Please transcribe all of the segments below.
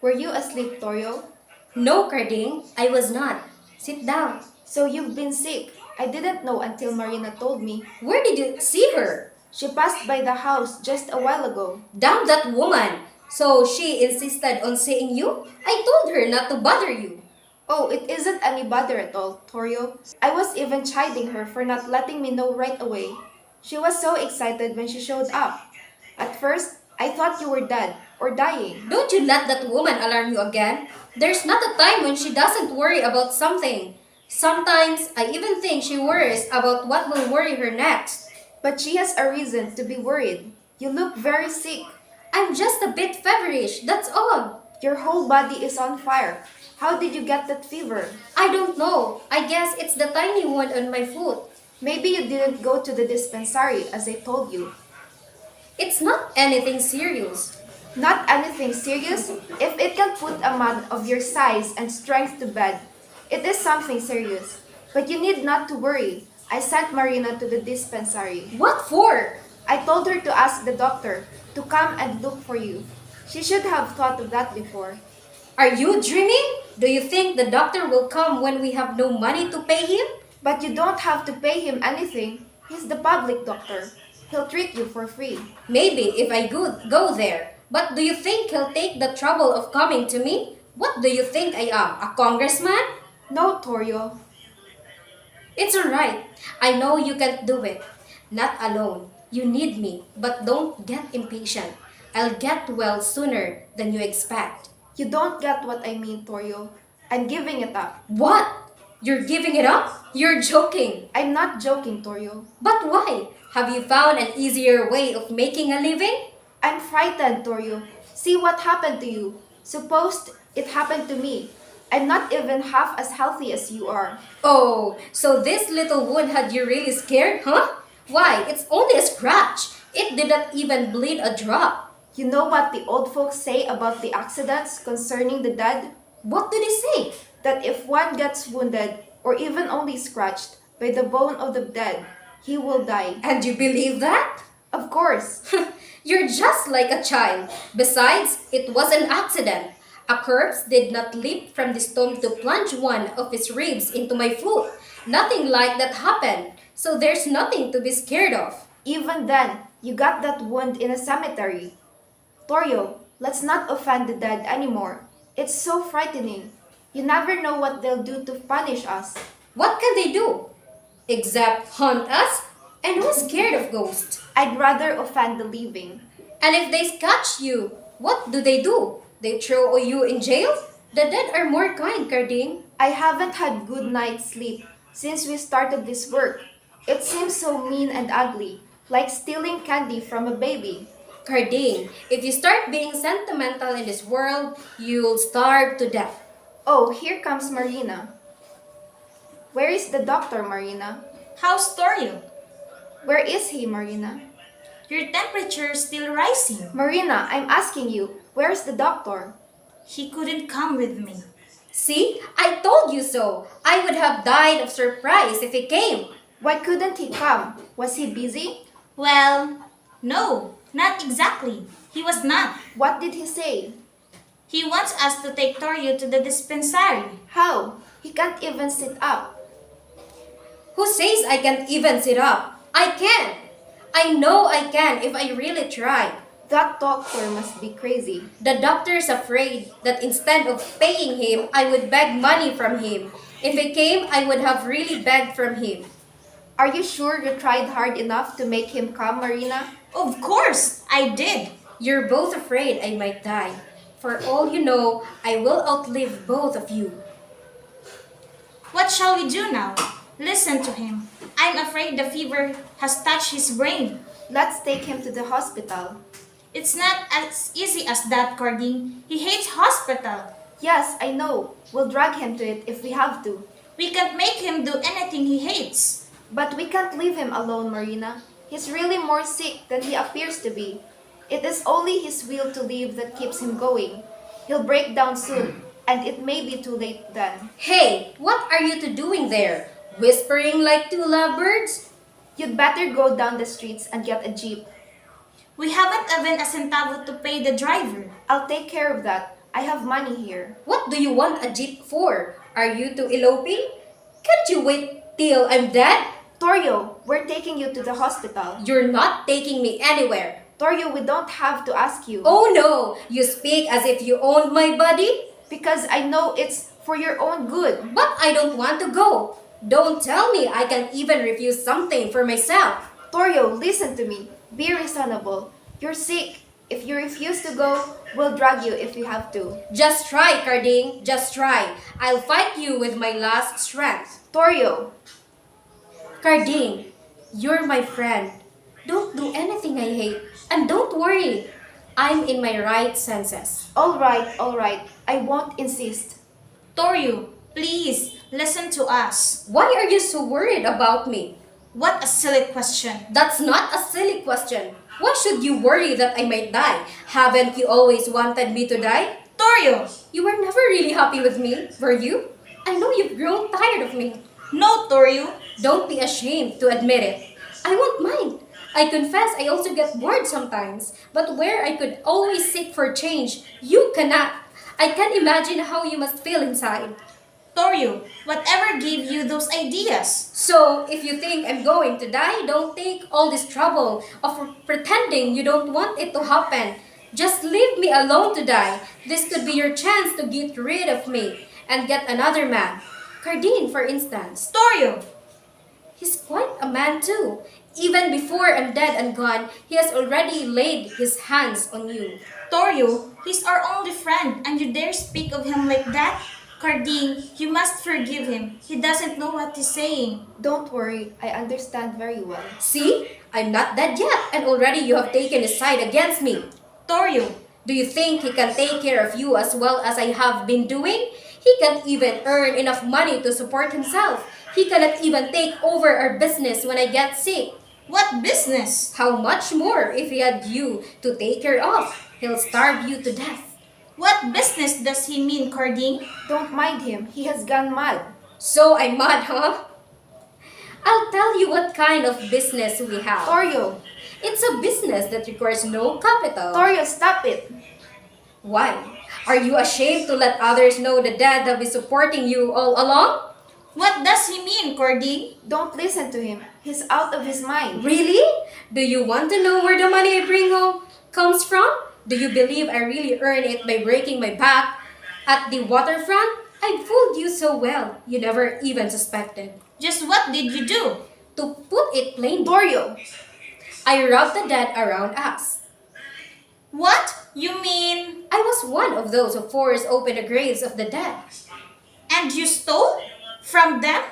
Were you asleep, Torio? No, Carding, I was not. Sit down. So you've been sick. I didn't know until Marina told me. Where did you see her? She passed by the house just a while ago. Damn that woman! So she insisted on seeing you? I told her not to bother you. Oh, it isn't any bother at all, Torio. I was even chiding her for not letting me know right away. She was so excited when she showed up. At first, I thought you were dead or dying. Don't you let that woman alarm you again. There's not a time when she doesn't worry about something. Sometimes I even think she worries about what will worry her next. But she has a reason to be worried. You look very sick. I'm just a bit feverish, that's all. Your whole body is on fire. How did you get that fever? I don't know. I guess it's the tiny wound on my foot. Maybe you didn't go to the dispensary as I told you. It's not anything serious. Not anything serious? If it can put a man of your size and strength to bed, it is something serious. But you need not to worry. I sent Marina to the dispensary. What for? I told her to ask the doctor to come and look for you. She should have thought of that before. Are you dreaming? Do you think the doctor will come when we have no money to pay him? But you don't have to pay him anything. He's the public doctor. He'll treat you for free. Maybe if I go there. But do you think he'll take the trouble of coming to me? What do you think I am, a congressman? No, Torio. It's alright. I know you can't do it. Not alone. You need me, but don't get impatient. I'll get well sooner than you expect. You don't get what I mean, Torio. I'm giving it up. What? You're giving it up? You're joking. I'm not joking, Torio. But why? Have you found an easier way of making a living? I'm frightened, Torio. See what happened to you. Suppose it happened to me. I'm not even half as healthy as you are. Oh, so this little wound had you really scared, huh? Why, it's only a scratch. It didn't even bleed a drop. You know what the old folks say about the accidents concerning the dead? What do they say? That if one gets wounded or even only scratched by the bone of the dead, he will die. And you believe that? Of course. You're just like a child. Besides, it was an accident. A corpse did not leap from the stone to plunge one of its ribs into my foot. Nothing like that happened. So there's nothing to be scared of. Even then, you got that wound in a cemetery. Torio, let's not offend the dead anymore. It's so frightening. You never know what they'll do to punish us. What can they do? Except haunt us? And who's scared of ghosts? I'd rather offend the living. And if they catch you, what do? They throw you in jail? The dead are more kind, Carding. I haven't had good night's sleep since we started this work. It seems so mean and ugly, like stealing candy from a baby. Carding, if you start being sentimental in this world, you'll starve to death. Oh, here comes Marina. Where is the doctor, Marina? How's Torio? Where is he, Marina? Your temperature is still rising. Marina, I'm asking you, where's the doctor? He couldn't come with me. See, I told you so. I would have died of surprise if he came. Why couldn't he come? Was he busy? Well, no, not exactly. He was not. What did he say? He wants us to take Torio to the dispensary. How? He can't even sit up. Who says I can't even sit up? I can. I know I can if I really try. That doctor must be crazy. The doctor's afraid that instead of paying him, I would beg money from him. If he came, I would have really begged from him. Are you sure you tried hard enough to make him come, Marina? Of course, I did. You're both afraid I might die. For all you know, I will outlive both of you. What shall we do now? Listen to him. I'm afraid the fever has touched his brain. Let's take him to the hospital. It's not as easy as that, Carding. He hates hospital. Yes, I know. We'll drag him to it if we have to. We can't make him do anything he hates. But we can't leave him alone, Marina. He's really more sick than he appears to be. It is only his will to live that keeps him going. He'll break down soon, and it may be too late then. Hey, what are you two doing there? Whispering like two lovebirds? You'd better go down the streets and get a jeep. We haven't even a centavo to pay the driver. I'll take care of that. I have money here. What do you want a jeep for? Are you two eloping? Can't you wait till I'm dead? Torio, we're taking you to the hospital. You're not taking me anywhere. Torio, we don't have to ask you. Oh no, you speak as if you owned my body? Because I know it's for your own good. But I don't want to go. Don't tell me I can even refuse something for myself. Torio, listen to me. Be reasonable. You're sick. If you refuse to go, we'll drag you if we have to. Just try, Carding. Just try. I'll fight you with my last strength. Torio, Carding, you're my friend. Don't do anything I hate. And don't worry. I'm in my right senses. all right. I won't insist. Toru, please listen to us. Why are you so worried about me? What a silly question. That's not a silly question. Why should you worry that I might die? Haven't you always wanted me to die? Toru! You were never really happy with me, were you? I know you've grown tired of me. No, Toru! Don't be ashamed to admit it. I won't mind. I confess I also get bored sometimes, but where I could always seek for change, you cannot. I can't imagine how you must feel inside. Toru, whatever gave you those ideas? So, if you think I'm going to die, don't take all this trouble of pretending you don't want it to happen. Just leave me alone to die. This could be your chance to get rid of me and get another man. Cardine, for instance. Toru! He's quite a man too. Even before I'm dead and gone, he has already laid his hands on you. Toru, he's our only friend and you dare speak of him like that? Cardine, you must forgive him. He doesn't know what he's saying. Don't worry, I understand very well. See? I'm not dead yet, and already you have taken his side against me. Toru, Do you think he can take care of you as well as I have been doing? He can't even earn enough money to support himself. He cannot even take over our business when I get sick. what business? How much more if he had you to take care of? He'll starve you to death. What business does he mean, Cardine? Don't mind him, he has gone mad. So I'm mad, huh? I'll tell you what kind of business we have. Torio, It's a business that requires no capital. Torio, stop it. Why? Are you ashamed to let others know the dad have been supporting you all along? What does he mean, Cardine? Don't listen to him. He's out of his mind. Really? Do you want to know where the money I bring home comes from? Do you believe I really earn it by breaking my back at the waterfront? I fooled you so well, you never even suspected. Just what did you do? To put it plainly, Torio, I robbed the dead around us. What? You mean... I was one of those who forced open the graves of the dead. And you stole? From them?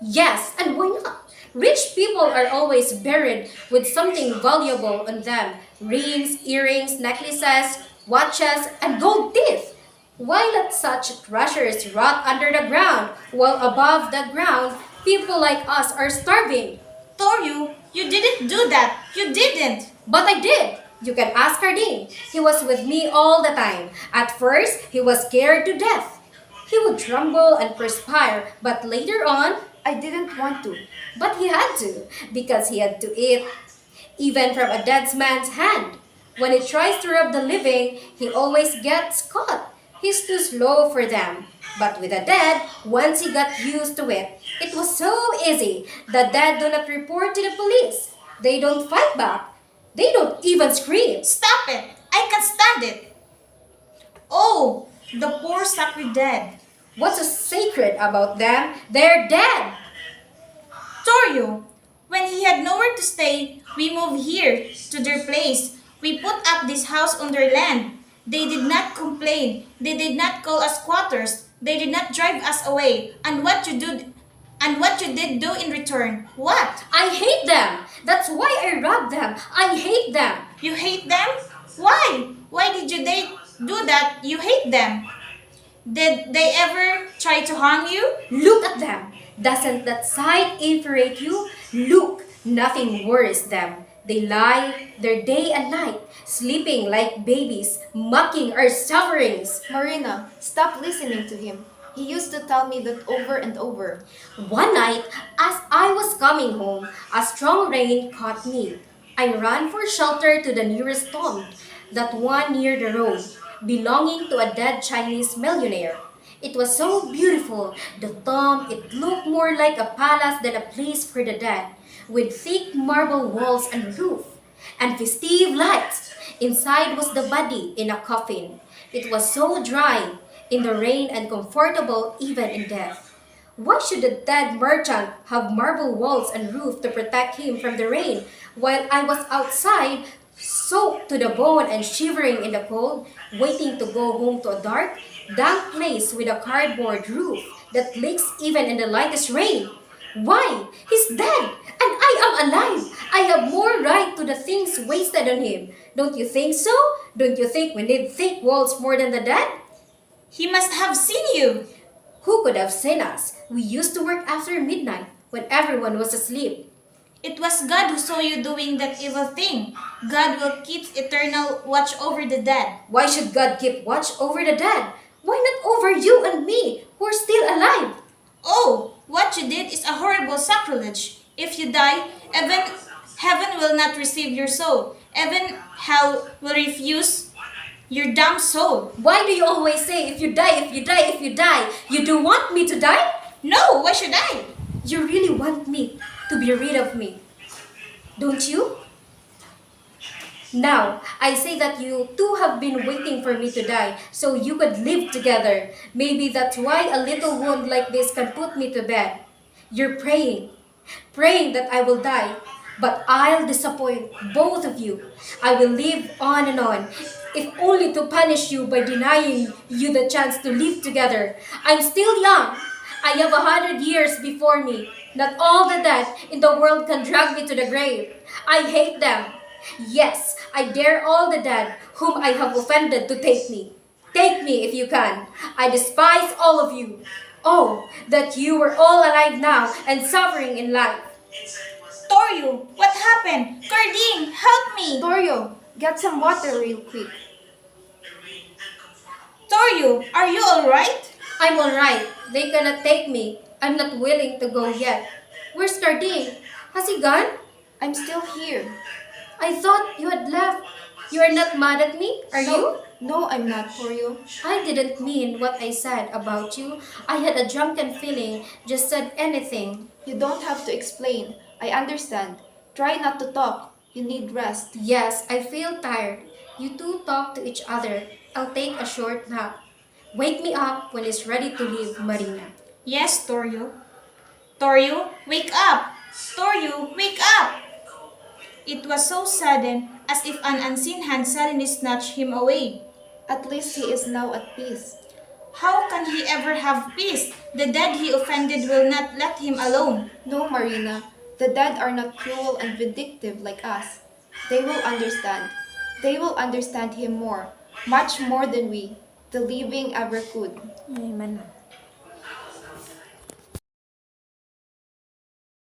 Yes, and why not? Rich people are always buried with something valuable on them. Rings, earrings, necklaces, watches, and gold teeth. Why let such treasures rot under the ground, while above the ground, people like us are starving? Toru, you didn't do that. You didn't. But I did. You can ask Cardine. He was with me all the time. At first, he was scared to death. He would tremble and perspire, but later on, I didn't want to. but he had to, because he had to eat, even from a dead man's hand. When he tries to rob the living, he always gets caught. He's too slow for them. But with the dead, once he got used to it, it was so easy. The dead do not report to the police. They don't fight back. They don't even scream. Stop it. I can't stand it. Oh, the poor sacred dead. What's so sacred about them? They're dead. Toru, when he had nowhere to stay, we moved here to their place. We put up this house on their land. They did not complain. They did not call us squatters. They did not drive us away. And what you did do in return? What? I hate them. That's why I robbed them. I hate them. You hate them? Why? Why did they do that? You hate them. Did they ever try to harm you? Look at them. Doesn't that sight infuriate you? Look, nothing worries them. They lie their day and night, sleeping like babies, mocking our sufferings. Marina, stop listening to him. He used to tell me that over and over. One night, as I was coming home, a strong rain caught me. I ran for shelter to the nearest tomb, that one near the road. belonging to a dead Chinese millionaire. It was so beautiful. The tomb, it looked more like a palace than a place for the dead, with thick marble walls and roof, and festive lights. Inside was the body in a coffin. It was so dry in the rain and comfortable even in death. Why should the dead merchant have marble walls and roof to protect him from the rain while I was outside, soaked to the bone and shivering in the cold, waiting to go home to a dark, damp place with a cardboard roof that leaks even in the lightest rain? Why? He's dead and I am alive. I have more right to the things wasted on him. Don't you think so? Don't you think we need thick walls more than the dead? He must have seen you. Who could have seen us? We used to work after midnight when everyone was asleep. It was God who saw you doing that evil thing. God will keep eternal watch over the dead. Why should God keep watch over the dead? Why not over you and me who are still alive? Oh, what you did is a horrible sacrilege. If you die, heaven will not receive your soul. Even hell will refuse your damned soul. Why do you always say, if you die, if you die, if you die? You do want me to die? No, why should I? You really want me to be rid of me, don't you? Now, I say that you too have been waiting for me to die so you could live together. Maybe that's why a little wound like this can put me to bed. You're praying that I will die, but I'll disappoint both of you. I will live on and on, if only to punish you by denying you the chance to live together. I'm still young. I have 100 years before me. Not all the dead in the world can drag me to the grave. I hate them. Yes, I dare all the dead whom I have offended to take me. Take me if you can. I despise all of you. Oh, that you were all alive now and suffering in life. Torio, what happened? Cardine, help me! Torio, get some water real quick. Torio, are you alright? I'm alright. They cannot take me. I'm not willing to go yet. Where's Cardine? Has he gone? I'm still here. I thought you had left. You are not mad at me, are you? No, I'm not, Torio. I didn't mean what I said about you. I had a drunken feeling, just said anything. You don't have to explain. I understand. Try not to talk. You need rest. Yes, I feel tired. You two talk to each other. I'll take a short nap. Wake me up when it's ready to leave, Marina. Yes, Torio. Torio, wake up! Torio, wake up! It was so sudden, as if an unseen hand suddenly snatched him away. At least he is now at peace. How can he ever have peace? The dead he offended will not let him alone. No, Marina. The dead are not cruel and vindictive like us. They will understand. They will understand him more, much more than we, the living, ever could. Amen.